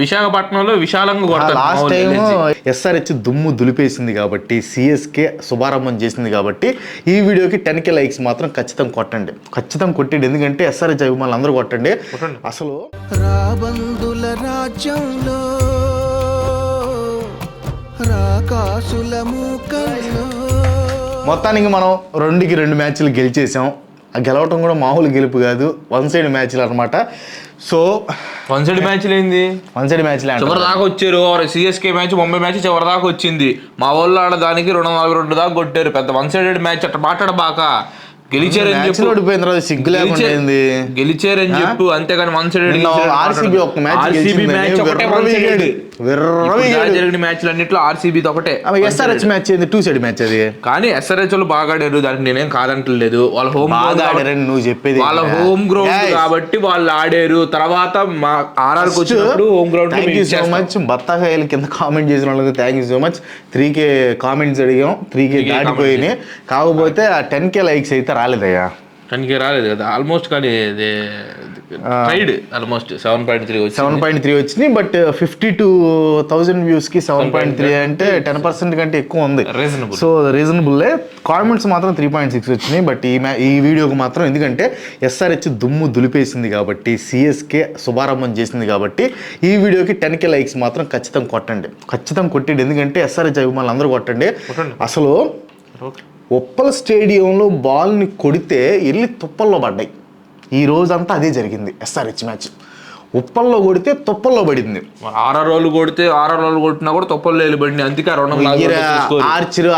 విశాఖపట్నంలో విశాలంగా last time SRH దుమ్ము దులిపేసింది కాబట్టి, సిఎస్కే శుభారంభం చేసింది కాబట్టి ఈ వీడియోకి 10K లైక్స్ మాత్రం ఖచ్చితంగా కొట్టండి, ఖచ్చితంగా కొట్టండి. ఎందుకంటే ఎస్ఆర్హెచ్ అభిమానులు అందరూ కొట్టండి. అసలు రాబందుల రాజ్యంలో రాకాసుల మూకల్లో మొత్తానికి మనం 2 మ్యాచ్లు గెలిచేసాం. ఆ గెలవటం కూడా మామూలు గెలుపు కాదు, వన్ సైడ్ మ్యాచ్లు అనమాట. సో వన్ సైడ్ మ్యాచ్లు ఏంది, వన్ సైడ్ మ్యాచ్లు చివరి దాకా వచ్చారు. సిఎస్కే మ్యాచ్, ముంబై మ్యాచ్ చివరి దాకా వచ్చింది. మా వాళ్ళు ఆడదానికి 242 దాకా కొట్టారు. పెద్ద వన్ సైడెడ్ మ్యాచ్ అట్లా మాట్లాడబాక. గెలిచారని చెప్పి ఓడిపోయిన తర్వాత సిగ్గు లేకుండా గెలిచారని చెప్పు, అంతేగాని వన్ సైడెడ్. ఆర్సీబీ ఒక మ్యాచ్ జరిగిన మ్యాచ్లు అన్నిట్లో ఆర్సీబీ ఒకటే. ఎస్ఆర్హెచ్ మ్యాచ్ ఏంది, 2 సైడ్ మ్యాచ్ అది. కానీ ఎస్ఆర్హెచ్ వాళ్ళు బాగా ఆడారు, దానికి నేనేం కాదంటలేదు. వాళ్ళ హోమ్ నువ్వు చెప్పేది వాళ్ళ హోమ్ గ్రౌండ్ కాబట్టి వాళ్ళు ఆడారు. తర్వాత మా ఆర్ఆర్కి వచ్చినప్పుడు home ground. Thank you so much. బత్తాకాయలు కింద కామెంట్ చేసిన వాళ్ళకి thank you so much. 3K comments అడిగాం, 3K దాటిపోయినాయి. కాకపోతే ఆ 10K లైక్స్ అయితే రాలేదయ్యా. 10K రాలేదు కదా ఆల్మోస్ట్. కానీ ఆల్మోస్ట్ 7.3 వచ్చినాయి. బట్ 52,000 వ్యూస్కి 7.3 అంటే 10% కంటే ఎక్కువ ఉంది. సో రీజనబుల్లే. కామెంట్స్ మాత్రం 3.6 వచ్చినాయి. బట్ ఈ వీడియోకి మాత్రం, ఎందుకంటే ఎస్ఆర్హెచ్ దుమ్ము దులిపేసింది కాబట్టి, సిఎస్కే శుభారంభం చేసింది కాబట్టి ఈ వీడియోకి 10K లైక్స్ మాత్రం ఖచ్చితంగా కొట్టండి, ఖచ్చితంగా కొట్టండి. ఎందుకంటే ఎస్ఆర్హెచ్ అభిమానులు అందరూ కొట్టండి. అసలు ఉప్పల్ స్టేడియంలో బాల్ని కొడితే వెళ్ళి తుప్పల్లో పడ్డాయి. ఈ రోజంతా అదే జరిగింది. ఎస్ఆర్హెచ్ మ్యాచ్ ఉప్పల్లో కొడితే తుప్పల్లో పడింది. 6 రోజులు కొట్టినా కూడా తుప్పల్లో వెళ్ళిపడింది. అందుకే ఆర్చర్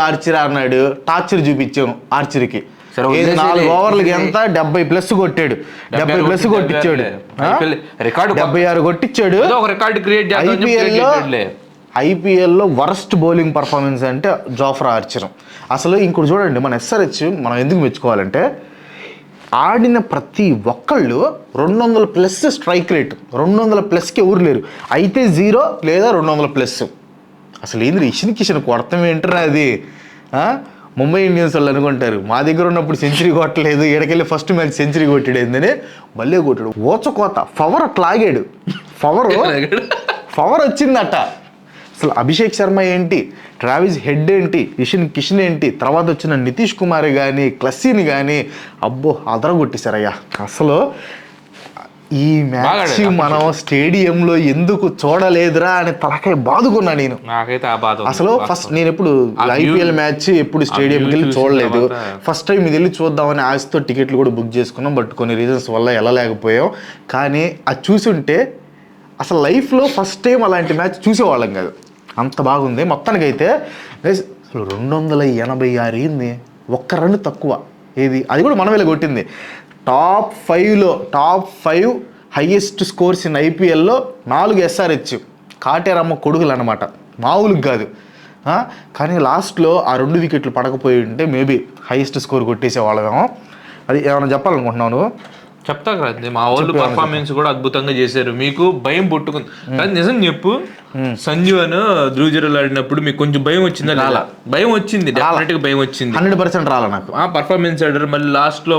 అన్నాడు, టార్చర్ చూపించాను ఆర్చర్కి. 4 ఓవర్లకి ఎంత 70+ కొట్టాడు, 70+ కొట్టించాడు, 76 కొట్టించాడు. ఐపీఎల్లో వరస్ట్ బౌలింగ్ పర్ఫార్మెన్స్ అంటే జోఫ్రా ఆర్చర్. అసలు ఇంకోటి చూడండి, మన ఎస్ఆర్హెచ్ మనం ఎందుకు మెచ్చుకోవాలంటే, ఆడిన ప్రతి ఒక్కళ్ళు 200+ స్ట్రైక్ రేట్, 200+కి ఎవరు లేరు. అయితే 0 లేదా 200+. అసలు ఏంది ఇషన్ కిషన్ కొడతాం ఏంటరా అది. ముంబై ఇండియన్స్ వాళ్ళు అనుకుంటారు మా దగ్గర ఉన్నప్పుడు సెంచరీ కొట్టలేదు, ఎడకెళ్ళి ఫస్ట్ మ్యాచ్ సెంచరీ కొట్టాడు ఏందని. మళ్ళీ కొట్టాడు ఓచకోత. పవర్ అట్లా ఆగాడు, పవర్ వచ్చిందట. అసలు అభిషేక్ శర్మ ఏంటి, ట్రావిస్ హెడ్ ఏంటి, ఇషన్ కిషన్ ఏంటి, తర్వాత వచ్చిన నితీష్ కుమార్ కానీ, క్లస్సీని కానీ, అబ్బో అదరగొట్టేశారయ్యా. అసలు ఈ మ్యాచ్ మనం స్టేడియంలో ఎందుకు చూడలేదురా అని తలకాయ బాదుకున్నా నేను. అసలు ఫస్ట్ నేను ఎప్పుడు ఐపీఎల్ మ్యాచ్ ఎప్పుడు స్టేడియంకి వెళ్ళి చూడలేదు. ఫస్ట్ టైం ఇది వెళ్ళి చూద్దామని ఆశతో టికెట్లు కూడా బుక్ చేసుకున్నాం. బట్ కొన్ని రీజన్స్ వల్ల వెళ్ళలేకపోయాం. కానీ అది చూసుంటే అసలు లైఫ్లో ఫస్ట్ టైం అలాంటి మ్యాచ్ చూసేవాళ్ళం కాదు, అంత బాగుంది. మొత్తానికైతే అసలు 286 అయింది, 1 రన్ తక్కువ. ఏది అది కూడా మనం వెళ్ళి కొట్టింది. టాప్ 5 హైయెస్ట్ స్కోర్స్ ఇన్ ఐపీఎల్లో 4 ఎస్ఆర్హెచ్ కాటేరమ్మ కొడుకులు అనమాట, మామూలుగా కాదు. కానీ లాస్ట్లో ఆ 2 వికెట్లు పడకపోయి ఉంటే మేబీ హైయెస్ట్ స్కోర్ కొట్టేసే వాళ్ళమేమో. అది ఏమైనా చెప్పాలనుకుంటున్నాను. చెప్తా కదా, మా వాళ్ళు పర్ఫార్మెన్స్ కూడా అద్భుతంగా చేశారు. మీకు భయం పుట్టుకుంది కానీ నిజం చెప్పు, సంజు అని ధ్రువజరులు ఆడినప్పుడు మీకు కొంచెం భయం వచ్చిందా? రాలా? భయం వచ్చింది, డెఫినెట్ గా భయం వచ్చింది. 100% రాలా నాకు ఆ పర్ఫార్మెన్స్ ఆడారు. మళ్ళీ లాస్ట్ లో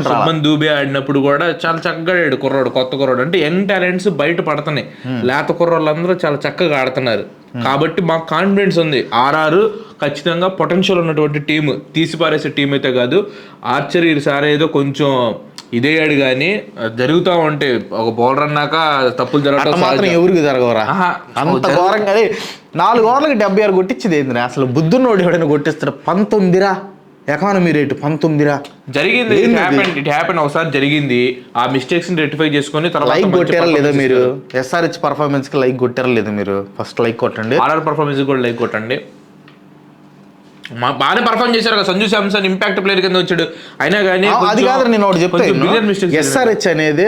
సుమన్ దూబే ఆడినప్పుడు కూడా చాలా చక్కగా ఆడాడు కుర్రాడు, కొత్త కుర్రాడు. అంటే యంగ్ టాలెంట్స్ బయట పడుతున్నాయి, లేత కుర్రాళ్ళందరూ చాలా చక్కగా ఆడుతున్నారు. కాబట్టి మాకు కాన్ఫిడెన్స్ ఉంది. ఆర్ఆర్ ఖచ్చితంగా పొటెన్షియల్ ఉన్నటువంటి టీం, తీసిపారేసే టీం అయితే కాదు. ఆర్చర్ ఈసారి ఏదో కొంచెం ఇదేయాడు కానీ జరుగుతూ ఉంటే ఒక బౌలర్ అన్నాక తప్పులు జరగడం మాత్రం ఎవరికి జరగవరా అంత ఘోరంగా. 4 ఓవర్లకి 76 కొట్టించింది ఏంది అసలు. బుద్ధున్నోడు ఎవడైనా కొట్టిస్తాడు. 19రా ఎకానమీ రేటు, 19రా జరిగింది. ఇట్ హ్యాపెన్ ఒకసారి జరిగింది. ఆ మిస్టేక్స్ ని రెక్టిఫై చేసుకుని తర్వాత లైక్ కొట్టారా లేదా మీరు? ఎస్ఆర్హెచ్ పర్ఫార్మెన్స్ కి లైక్ కొట్టారా లేదా మీరు? ఫస్ట్ లైక్ కొట్టండి. ఆర్ఆర్ పర్ఫార్మెన్స్ కూడా లైక్ కొట్టండి. బాగానే పర్ఫార్మ్ చేశారు కదా. సంజు శాంసన్ ఇంపాక్ట్ ప్లేయర్ కింద వచ్చాడు. అయినా కానీ అది కాదు నేను ఒకటి చెప్తాను. ఎస్ఆర్హెచ్ అనేది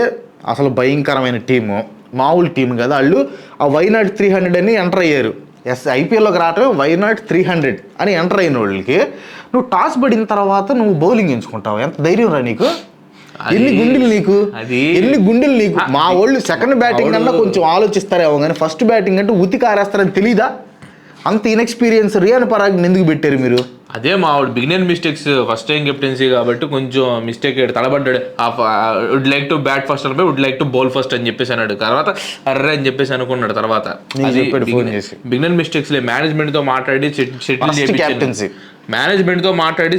అసలు భయంకరమైన టీము, మామూలు టీం కదా. వాళ్ళు ఆ వైనాట్ 300 అని ఎంటర్ అయ్యారు. ఐపీఎల్లోకి రావటమే వైనాట్ 300 అని ఎంటర్ అయిన వాళ్ళకి నువ్వు టాస్ పడిన తర్వాత నువ్వు బౌలింగ్ ఎంచుకుంటావు. ఎంత ధైర్యం రా నీకు? ఎన్ని గుండెలు నీకు? మా వాళ్ళు సెకండ్ బ్యాటింగ్ అన్నా కొంచెం ఆలోచిస్తారేమో కానీ ఫస్ట్ బ్యాటింగ్ అంటే ఉతికి ఆరేస్తారని తెలీదా? అంత ఇన్ఎక్స్పీరియన్స్ రియాన్ పరాగ్ని ఎందుకు పెట్టారు మీరు? అదే మావాడు beginner mistakes, first time captaincy కాబట్టి కొంచెం మిస్టేక్ తడబడ్డాడు. Would like to bat first అని would like to bowl first అని చెప్పేసి అన్నాడు. తర్వాత అర్రే అని చెప్పేసి అనుకున్నాడు. తర్వాత బిగినర్ మిస్టేక్స్ లే, మేనేజ్మెంట్ తో మాట్లాడి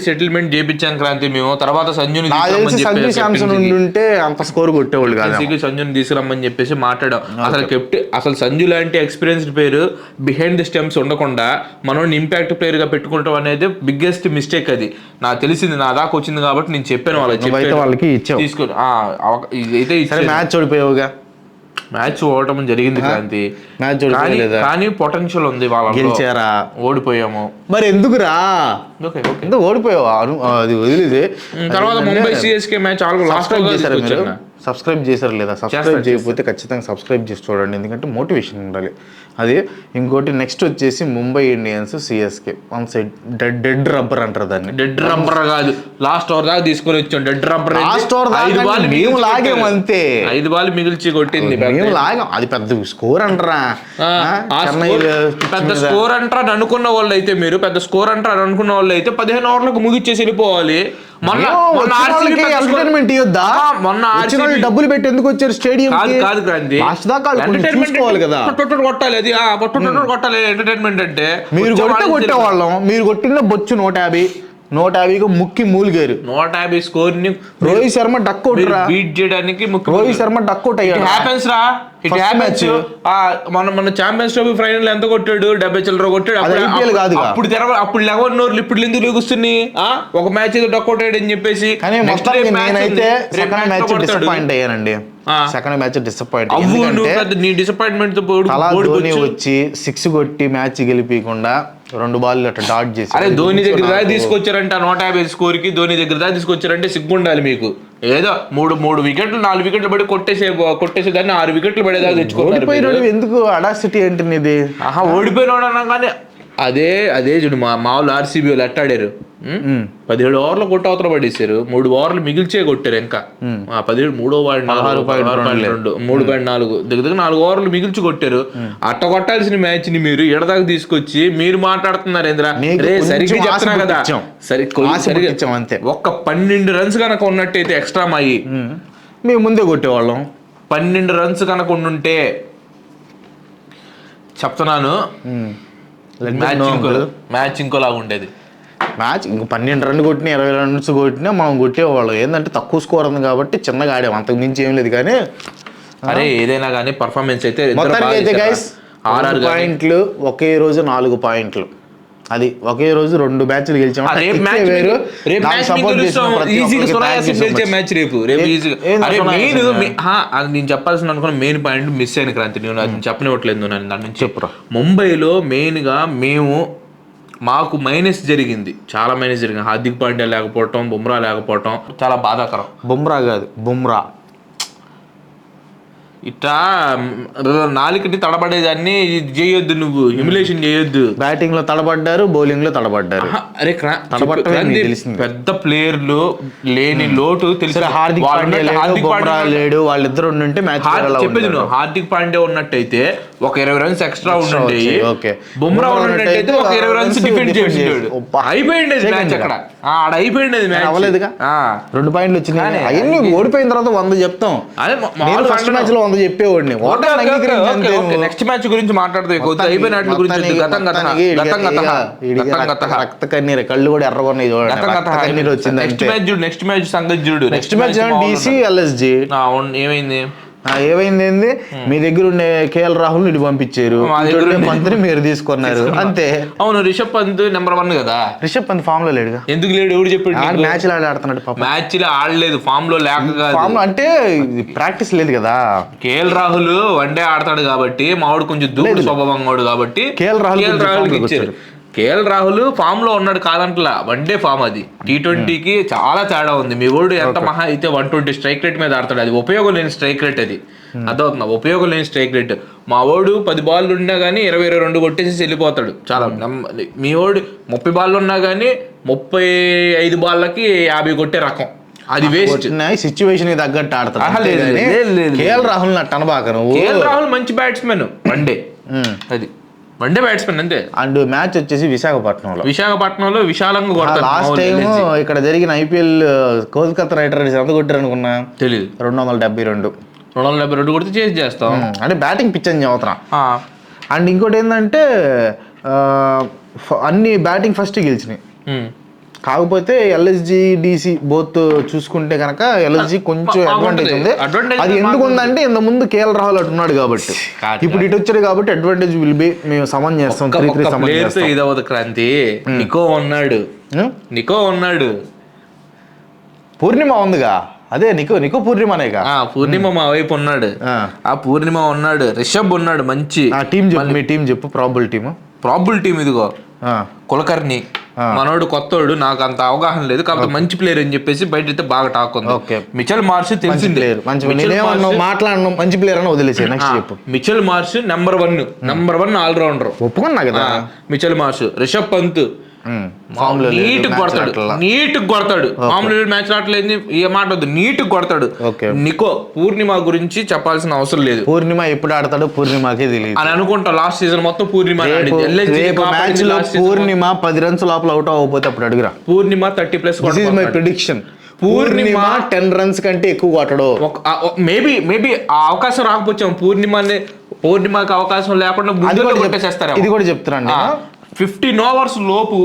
సెటిల్మెంట్ చేయించాం క్రాంతి మేము. తర్వాత సంజుని ఉంటే అంత స్కోర్ కొట్టేవాళ్ళు కాదు, సంజుని తీసుకురమ్మని చెప్పేసి మాట్లాడాం. అసలు సంజు లాంటి experienced player behind the stems ఉండకుండా మనం ఇంపాక్ట్ ప్లేయర్ గా పెట్టుకుంటాం అనేది బిగ్గెస్ట్ మిస్టేక్. అది నాకు తెలిసింది, నా దాకా వచ్చింది కాబట్టి నేను చెప్పాను వాళ్ళకి తీసుకొని. ఇదైతే మ్యాచ్ ఓడిపోయావుగా, మ్యాచ్ ఓడటం జరిగింది క్రాంతి, కానీ పొటెన్షియల్ ఉంది. వాళ్ళ గెలిచారా, ఓడిపోయాము, మరి ఎందుకురా ఓడిపోయావా అది వదిలేది. తర్వాత Mumbai CSK match last subscribe చేశారు లేదా? సబ్స్క్రైబ్ చేయకపోతే ఖచ్చితంగా సబ్స్క్రైబ్ చేసి చూడండి, ఎందుకంటే మోటివేషన్ ఉండాలి. అది ఇంకోటి నెక్స్ట్ వచ్చేసి Mumbai Indians CSK one side dead rubber అంటారు దాన్ని. డెడ్ రబ్బర్ కాదు, లాస్ట్ ఓవర్ దాకా తీసుకొని వచ్చాం. డెడ్ రబ్బర్ లాస్ట్ ఓవర్ మేము లాగాం అంతే, 5 బాల్ మిగిల్చి కొట్టింది. మేము లాగాం, అది పెద్ద స్కోర్ అంటారా? పెద్ద స్కోర్ అంటారు అనుకున్న వాళ్ళు అయితే, మీరు పెద్ద స్కోర్ అంటారు అనుకున్న వాళ్ళు అయితే 15 ఓవర్లకు ముగిచ్చేసి వెళ్ళిపోవాలి. డబ్బులు పెట్టి ఎందుకు వచ్చారు స్టేడియం? కాదు క్రాంతి, కొట్టాలి, అది కొట్టాలి. ఎంటర్టైన్మెంట్ అంటే మీరు కొట్టేవాళ్ళం, మీరు కొట్టిన బొచ్చు 150కి ముక్కి మూలిగారు. 150 స్కోర్ ని రోహిత్ శర్మ డక్అవుట్ బీట్ చేయడానికి రోహిత్ శర్మ డక్అవుట్ అయ్యాడు. హ్యాపెన్స్ రా, మన ఛాంపియన్స్ ట్రోఫీ ఫైనల్ ఎంత కొట్టాడు? 70 చిల్లర కొట్టాడు. అప్పుడు 11 ఓవర్లు ఇప్పుడు ఎందుకు లెగుస్తున్నాయి? ఒక మ్యాచ్ ఏదో డక్అవుట్ అయ్యాడు అని చెప్పేసి. నేనైతే సెకండ్ మ్యాచ్ డిసప్పాయింట్ అయ్యానండి. Second match disappoint. నీ డిసప్పాయింట్మెంట్ తో ధోని వచ్చి 6 కొట్టి మ్యాచ్ గెలిపకుండా 2 బాల్ అట్లా డాట్ చేసి, అరే ధోని దగ్గర దాకా తీసుకొచ్చారంట 150 స్కోర్ కి. ధోని దగ్గర దాకా తీసుకొచ్చారంటే సిగ్గుండాలి మీకు. ఏదో 3 వికెట్లు 4 వికెట్లు పడి కొట్టేసే దాన్ని 6 వికెట్లు పడేదాకా తెచ్చుకోవాలి. ఎందుకు అడాసిటీ ఏంటి? ఓడిపోయినాడు అన్నా కానీ అదే చూడు, మామూలు ఆర్సీబీ వాళ్ళు ఎట్టాడారు. 17 ఓవర్లు కొట్టి అవతల పడేసారు, 3 ఓవర్లు మిగిల్చే కొట్టారు. ఇంకా 17 3.4 దగ్గర 4 ఓవర్లు మిగిల్చి కొట్టారు. అట్ట కొట్టాల్సిన మ్యాచ్ ని మీరు ఎడదాకా తీసుకొచ్చి మీరు మాట్లాడుతున్నారు ఏంద్రా? సరిగ్గా చెప్తున్నా కదా, అంతే. ఒక్క 12 రన్స్ కనుక ఉన్నట్టయితే ఎక్స్ట్రా మాయి మేము ముందే కొట్టేవాళ్ళం. 12 రన్స్ కనుక ఉండుంటే చెప్తున్నాను మ్యాచ్ ఇంకోలాగా ఉండేది. మ్యాచ్ ఇంక 12 రన్ కొట్టినా 20 రన్స్ కొట్టినా మనం కొట్టేవాళ్ళం. ఏంటంటే తక్కువ స్కోర్ ఉంది కాబట్టి చిన్నగా ఆడాం, అంతకు మించి ఏం లేదు. కానీ అరే ఏదైనా కానీ పర్ఫార్మెన్స్ అయితే మొత్తానికి గైస్ 6 పాయింట్లు, ఒకే రోజు 4 పాయింట్లు. అది ఒకే రోజు 2 మ్యాచ్లు గెలిచాము. నేను చెప్పాల్సిన అనుకున్న మెయిన్ పాయింట్ మిస్ అయిన క్రాంతి, నేను అది చెప్పనివ్వట్లేదు. నన్ను దాని నుంచి చెప్పరా. ముంబైలో మెయిన్ గా మాకు మైనస్ జరిగింది, చాలా మైనస్ జరిగింది. హార్దిక్ పాండ్యా లేకపోవటం, బుమ్రా లేకపోవటం చాలా బాధాకరం. బుమ్రా కాదు, బుమ్రా ఇట్లా నాలుకటి తడబడేదాన్ని చేయొద్దు, నువ్వు హ్యూమిలేషన్ చేయొద్దు. బ్యాటింగ్ లో తడబడ్డారు, బౌలింగ్ లో తడబడ్డారు. అరే పెద్ద ప్లేయర్లు లేని లోటు తెలుసు. హార్దిక్ పాండ్యా లేడు, వాళ్ళిద్దరు ఉంటే మ్యాచ్ చెప్పేది నువ్వు. హార్దిక్ పాండ్యా ఉన్నట్టయితే ఒక 20 రన్స్ ఎక్స్ట్రా ఉండే, బుమ్రా ఉన్నట్టయితే ఒక 20 రన్స్ డిఫెండ్ చేసిండు. అయిపోయింది మ్యాచ్ అక్కడ, ఆడ అయిపోయింది మ్యాచ్. అవ్వలేదుగా, 2 పాయింట్లు వచ్చినాయి. అవన్నీ ఓడిపోయిన తర్వాత 100 చెప్తాం. ఫస్ట్ మ్యాచ్ లో 100 చెప్పేవాడిని. నెక్స్ట్ మ్యాచ్ గురించి మాట్లాడుతూ అయిపోయిన గురించి రక్త కన్నీరు, కళ్ళు కూడా ఎర్రగొన్నాయి చూడండి. వచ్చింది నెక్స్ట్ మ్యాచ్ సంగతి చూడు. నెక్స్ట్ మ్యాచ్ DC LSG ఏమైంది? ఏమైంది, మీ దగ్గర ఉండే KL రాహుల్ ఇటు పంపించారు, పంత్ని మీరు తీసుకున్నారు అంతే. అవును, రిషబ్ పంత్ నెంబర్ 1 కదా. రిషబ్ పంత్ ఫామ్ లో లేడుగా. ఎందుకు లేడు? ఎవడు చెప్పాడు? మ్యాచ్ ఆడుతున్నాడు. మ్యాచ్ లో ఆడలేదు, ఫామ్ లో లేక. ఫామ్ లో అంటే ప్రాక్టీస్ లేదు కదా. KL రాహుల్ వన్డే ఆడతాడు కాబట్టి, మావాడు కొంచెం దూకుడు స్వభావంగా కాబట్టి KL రాహుల్ ఇచ్చారు. KL రాహుల్ ఫామ్ లో ఉన్నాడు కాదంటలా, వన్డే ఫామ్. అది T20కి చాలా తేడా ఉంది. మీ ఓడు ఎంత మహా అయితే 120 స్ట్రైక్ రేట్ మీద ఆడతాడు. అది ఉపయోగం లేని స్ట్రైక్ రేట్, అది అదవుతున్నా ఉపయోగం లేని స్ట్రైక్ రేట్. మా ఓడు 10 బాల్ ఉన్నా గానీ 20-22 కొట్టేసి వెళ్ళిపోతాడు. చాలా మీ ఓడు 30 బాల్ ఉన్నా గానీ 35 బాళ్ళకి 50 కొట్టే రకం. అది వేస్ట్. సిచ్యువేషన్ తగ్గట్టు ఆడతాడు. KL రాహుల్ అట్టనబాక. KL రాహుల్ మంచి బ్యాట్స్మెన్ వన్డే. అది వన్డే బ్యాట్స్మెన్ అంతే. అండ్ మ్యాచ్ వచ్చేసి విశాఖపట్నంలో విశాలంగా కొడతారు. లాస్ట్ టైం ఇక్కడ జరిగిన ఐపీఎల్ కోల్కతా రైట్ రైడర్స్ ఎంత కొట్టారు అనుకున్నా? తెలియదు. 272 కొడితే చేస్తాం. అంటే బ్యాటింగ్ పిచ్ అని చదువుతున్నా. అండ్ ఇంకోటి ఏంటంటే అన్ని బ్యాటింగ్ ఫస్ట్ గెలిచినాయి. కాకపోతే ఎల్ఎస్జి డిసి బోత్ చూసుకుంటే కనుక ఎల్ఎస్జి కొంచెం అడ్వాంటేజ్ ఉంది. అది ఎందుకు ఉందంటే ఇంత ముందు కేఎల్ రాహుల్ అటు ఉన్నాడు కాబట్టి, ఇప్పుడు ఇటు వచ్చాడు కాబట్టి అడ్వాంటేజ్ విల్ బి మేము సమన్ చేస్తాం. ఇదవదు క్రాంతి. నికో ఉన్నాడు, పూర్ణిమ ఉందిగా, అదే నికో పూర్ణిమనేగా. పూర్ణిమ మా వైపు ఉన్నాడు. పూర్ణిమ ఉన్నాడు, రిషబ్ ఉన్నాడు. మంచి టీం చెప్పు, మీ టీం చెప్పు. ప్రాబుల్ టీం ఇదిగో కులకర్ణి మనోడు కొత్తోడు, నాకు అంత అవగాహన లేదు కాబట్టి మంచి ప్లేయర్ అని చెప్పేసి బయట అయితే బాగా టాక్ ఉంది. మిచెల్ మార్ష్ తెలిసింది మాట్లాడను, మంచి ప్లేయర్ అని వదిలేసి నెక్స్ట్ చెప్పు. Mitchell Marsh number one allrounder ఒప్పుకున్నా కదా. Mitchell Marsh, Rishabh Pant neat కొడతాడు. మామూలు మ్యాచ్ ఆటలేదు ఏ మాట వద్దు, నీట్ కొడతాడు. నికో పూర్ణిమ గురించి చెప్పాల్సిన అవసరం లేదు. పూర్ణిమ ఎప్పుడు ఆడతాడు పూర్ణిమకే తెలియదు అని అనుకుంటా. లాస్ట్ సీజన్ మొత్తం పూర్ణిమ పూర్ణిమ 10 runs లోపల అవుట్ అవ్వకపోతే అప్పుడు అడుగురా. పూర్ణిమ 30+ మై ప్రిడిక్షన్. పూర్ణిమ 10 runs కంటే ఎక్కువ కొట్టడు. మేబీ ఆ అవకాశం రాకపోవచ్చాం. పూర్ణిమకి అవకాశం లేకుండా ఇది కూడా చెప్తున్నాను. 15 overs లోపు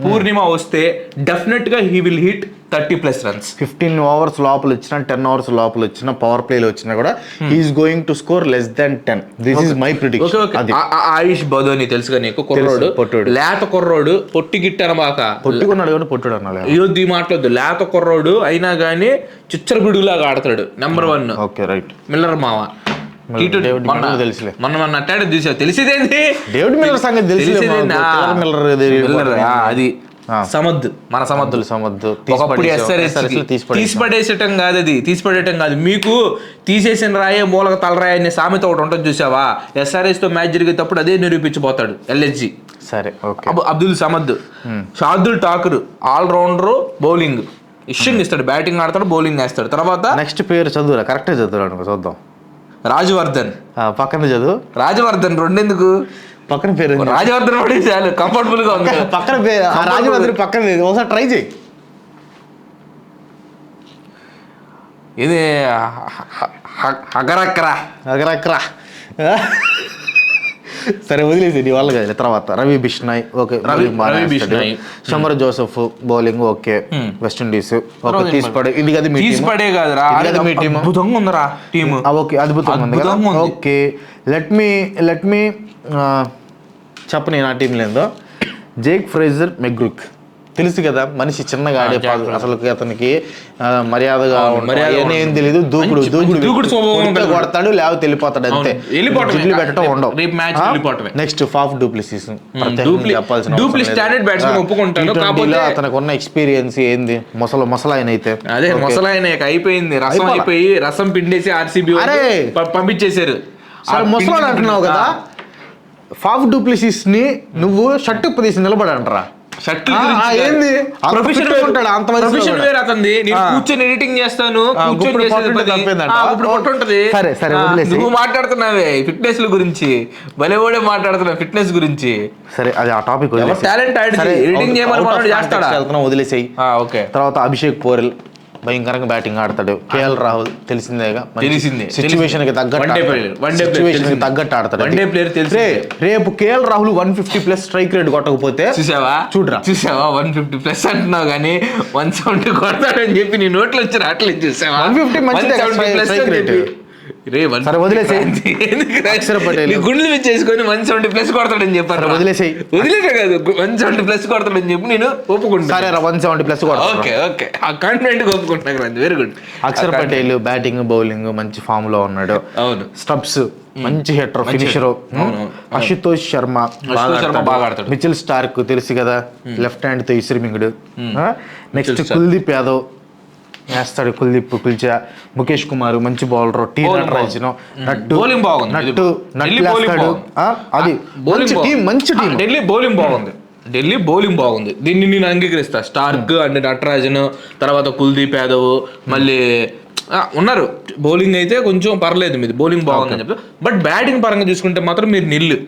పూర్ణిమ వస్తే డెఫినెట్ గా he will hit 30+ runs. 15 overs లోపల వచ్చినా 10 overs లోపల వచ్చినా పవర్ ప్లేలో వచ్చినా కూడా he's going to score less than 10. This is my prediction. Ayush Badoni తెలుసుగా నీకు, పొట్టోడు, లేత కుర్రోడు, పొట్టి గిట్ట అనబాక. పొట్టుకున్నాడు కానీ పొట్టుడు అన్నాడు. అయ్యోద్ది మాట్లాడదు. లేత కుర్రోడు అయినా గానీ చిచ్చర పిడుగులాగా ఆడతాడు. నెంబర్ 1. Okay right. మిల్లర్ మావ మన అట్టాడు చూసావు. తెలిసేదేంటి డేవిడ్ మిల్లర్ సంగతి తెలిసింది. అది మన సమద్దు తీసిపడేసటం కాదు, అది తీసిపడేయటం కాదు. మీకు తీసేసిన రాయే మూలక తలరాయ అనే సామెత ఒకటి ఉంటుంది చూసావా. SRH తో మ్యాచ్ జరిగేటప్పుడు అదే నిరూపించబోతాడు ఎల్ఎస్జి. సరే అబ్దుల్ సమద్, షార్దుల్ ఠాకూర్ ఆల్రౌండర్, బౌలింగ్ ఇష్యూని ఇస్తాడు, బ్యాటింగ్ ఆడతాడు, బౌలింగ్ వేస్తాడు. తర్వాత నెక్స్ట్ పేరు చదువురా, కరెక్టే చదువురా, చూద్దాం. రాజవర్ధన్ పక్కన చదువు. రాజవర్ధన్ రెండెందుకు, పక్కన పేరు రాజవర్ధన్ పడి చాలు, కంఫర్టబుల్ గా ఉంది. పక్కన పేరు రాజవర్ధన్ పక్కన ఒకసారి ట్రై చేయి. ఇది అగరక్రా. సరే వదిలేసి నీ వాళ్ళ కదా. తర్వాత Ravi Bishnoi, okay. Shamar Joseph bowling, okay. West Indies తీసిపడే. ఇది కదా మీ టీం. అద్భుతంగా ఉందిరా టీమ్. ఓకే అద్భుతంగా ఉంది. ఓకే లెట్ మీ చెప్పని నా టీం లేదో. జేక్ ఫ్రేజర్ మెగ్రూక్ తెలుసు కదా, మనిషి చిన్నగా ఆడే, అసలు అతనికి మర్యాదగా ఏం తెలీదు. దూకుడు కొడతాడు, లేకపోతే వెళ్ళిపోతాడు అంతే. పెట్టడం ఉండవు. నెక్స్ట్ ఫాఫ్ డూప్లెసిస్ అతనికి ఉన్న ఎక్స్పీరియన్స్ ఏంది, ముసలాయన అయితే అదే ముసలాయన అయిపోయింది. రసం పిండేసి ఆర్సీబీ పంపించేశారు. సరే ముసలాడు అంటున్నావు కదా, ఫాఫ్ డూప్లెసిస్ ని నువ్వు షర్టు ప్రదేశం నిలబడంటరా. కూర్చొని ఎడిటింగ్ చేస్తాను, నువ్వు మాట్లాడుతున్నావే ఫిట్నెస్ గురించి, భలేవాడే మాట్లాడుతున్నావు ఫిట్నెస్ గురించి. సరే అది ఆ టాపిక్ టాలెంట్ ఎడిటింగ్ చేయమని చేస్తాడు, వదిలేసాయి. ఓకే. తర్వాత అభిషేక్ పోరెల్ భయంకరంగా బ్యాటింగ్ ఆడతాడు. కేఎల్ రాహుల్ తెలిసిందేగా, సిచ్యువేషన్ కి తగ్గట్టు ఆడతాడు. రేపు కేఎల్ రాహుల్ 150+ స్ట్రైక్ రేట్ కొట్టకపోతే చూసావా 150+ అంటున్నావు కానీ 170 కొడతాడని చెప్పి నీ నోట్లో వచ్చి రావట్లేదు. చూసావా 150 మంచిదే స్ట్రైక్ రేట్. గుండెలు చేసుకొని 170+ కొడతాడని చెప్పారు. వదిలేసే కాదు 170+ కొడతాడని చెప్పి నేను ఒప్పుకుంటాను. 170+ కాన్ఫిడెంట్ ఒప్పుకుంటున్నాను. Very good. Axar Patel batting bowling మంచి ఫామ్ లో ఉన్నాడు. అవును. స్టబ్స్ మంచి హిట్టర్, ఫినిషర్. అశుతోష్ శర్మ బాగా ఆడతాడు. మిచెల్ స్టార్క్ తెలుసు కదా, లెఫ్ట్ హ్యాండ్ తో ఇసిరిమింగుడు. నెక్స్ట్ కుల్దీప్ యాదవ్ వేస్తాడు, కుల్చా. ముఖేష్ కుమార్ మంచి బౌలర్. టీ నటరాజన్ అది మంచి టీం. ఢిల్లీ బౌలింగ్ బాగుంది, దీన్ని నేను అంగీకరిస్తా. స్టార్క్ అండ్ నటరాజన్, తర్వాత కుల్దీప్ యాదవ్, మళ్ళీ ఉన్నారు. బౌలింగ్ అయితే కొంచెం పర్లేదు, మీది బౌలింగ్ బాగుందని చెప్పి. బట్ బ్యాటింగ్ పరంగా చూసుకుంటే మాత్రం మీరు నిల్లు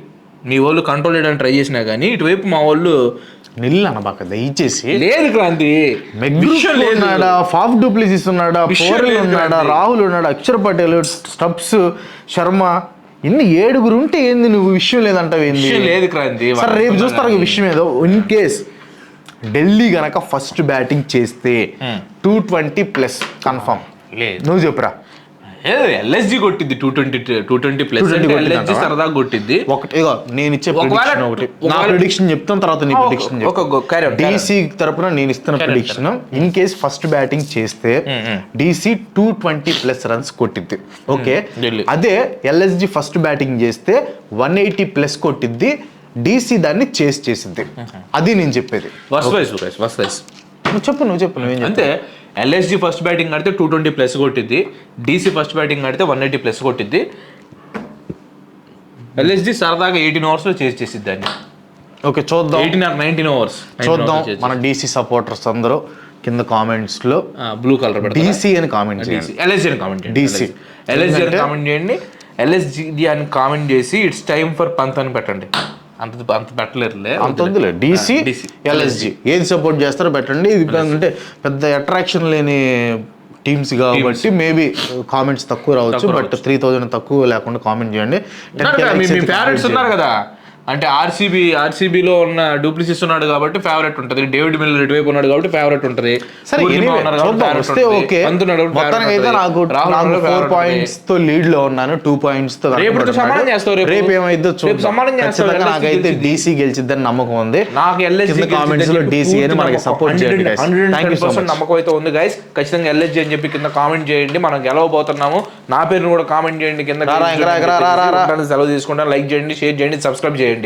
మీ వాళ్ళు కంట్రోల్ చేయడానికి ట్రై చేసినా కానీ ఇటువైపు మా వాళ్ళు నిల్ అనబాక దయచేసి. లేదు క్రాంతి, మెగ్విషన్ ఉన్నాడా, ఫాఫ్ డూప్లిసిస్ ఉన్నాడా, పోరెల్ ఉన్నాడా, రాహుల్ ఉన్నాడా, అక్షర్ పటేల్, స్టబ్స్, శర్మ, ఇన్ని 7 ఉంటే ఏంది నువ్వు విషయం లేదంటావు ఏంది? విషయం లేదు క్రాంతి. సరే రేపు చూస్తారు విషయం ఏదో. ఇన్ కేస్ ఢిల్లీ గనక ఫస్ట్ బ్యాటింగ్ చేస్తే 220+ కన్ఫర్మ్. లేదు నువ్వు చెప్పురా. ఎల్ఎస్జి కొట్టింది 220+. ఎల్ఎస్జి సరదాగా కొట్టింది. ఒకటి ఇగో నేను ఇచ్చే ప్రిడిక్షన్ ఒకటి, నా ప్రిడిక్షన్ చెప్తాను, తర్వాత నీ ప్రిడిక్షన్ చెప్తాను. డీసీ తరపున నేను ఇస్తున్న prediction, in case first batting చేస్తే డీసీ 220+ రన్స్ కొట్టిద్ది. ఓకే, అదే ఎల్ఎస్జి ఫస్ట్ బ్యాటింగ్ చేస్తే 180+ కొట్టిద్ది. డీసీ దాన్ని చేసింది. అది నేను చెప్పేది. నువ్వు చెప్పు అంతే. ఎల్ఎస్జి ఫస్ట్ బ్యాటింగ్ ఆడితే 220+ కొట్టిద్ది, డీసీ ఫస్ట్ బ్యాటింగ్ ఆడితే 180+ కొట్టిద్ది. ఎల్ఎస్జి సరదాగా 18 ఓవర్స్ లో చేసిద్ది దాన్ని. ఓకే చూద్దాం. 19 ఓవర్స్ చూద్దాం. మన డీసీ సపోర్టర్స్ అందరూ కింద కామెంట్స్ లో బ్లూ కలర్ డీసీ అని కామెంట్ చేయండి. ఎల్ఎస్జి అని కామెంట్ చేయండి. ఎల్ఎస్జి అని కామెంట్ చేయండి. ఎల్ఎస్జి అని కామెంట్ చేసి ఇట్స్ టైమ్ ఫర్ పంత్ అని పెట్టండి. అంత పెట్టలేరులే, అంత వద్దులే. డీసీ ఎల్ఎస్జి ఏది సపోర్ట్ చేస్తారో పెట్టండి. ఇది అంటే పెద్ద అట్రాక్షన్ లేని టీమ్స్ కాబట్టి మేబీ కామెంట్స్ తక్కువ రావచ్చు, బట్ 3000 తక్కువ లేకుండా కామెంట్ చేయండి. మీ ఫేవరెట్స్ ఉన్నారు కదా, అంటే ఆర్సీబీలో ఉన్న డూప్లిసిస్ ఉన్నాడు కాబట్టి ఫేవరెట్ ఉంటుంది, డేవిడ్ మిల్లర్ ఇటువైపు ఉన్నాడు కాబట్టి ఫేవరెట్ ఉంటుంది. సరే వస్తే ఓకే. మొత్తానికి అయితే నాకు 4 పాయింట్స్ తో లీడ్ లో ఉన్నాను, 2 పాయింట్స్ తో. రేపు ఏమైందో చూద్దాం. నాకైతే డీసీ గెలిచిద్దని నమ్మకం ఉంది. నాకు ఎల్ఎస్జి కామెంట్స్ లో డీసీ అని మనకి సపోర్ట్ చేయండి. 100% నమ్మకం అయితే ఉంది గైస్. ఖచ్చితంగా ఎల్ఎస్జి అని చెప్పి కింద కామెంట్ చేయండి. మనం గెలవబోతున్నాము. నా పేరును కూడా కామెంట్ చేయండి కింద. సెలవు తీసుకుంటాను. లైక్ చేయండి, షేర్ చేయండి, సబ్స్క్రైబ్ చేయండి.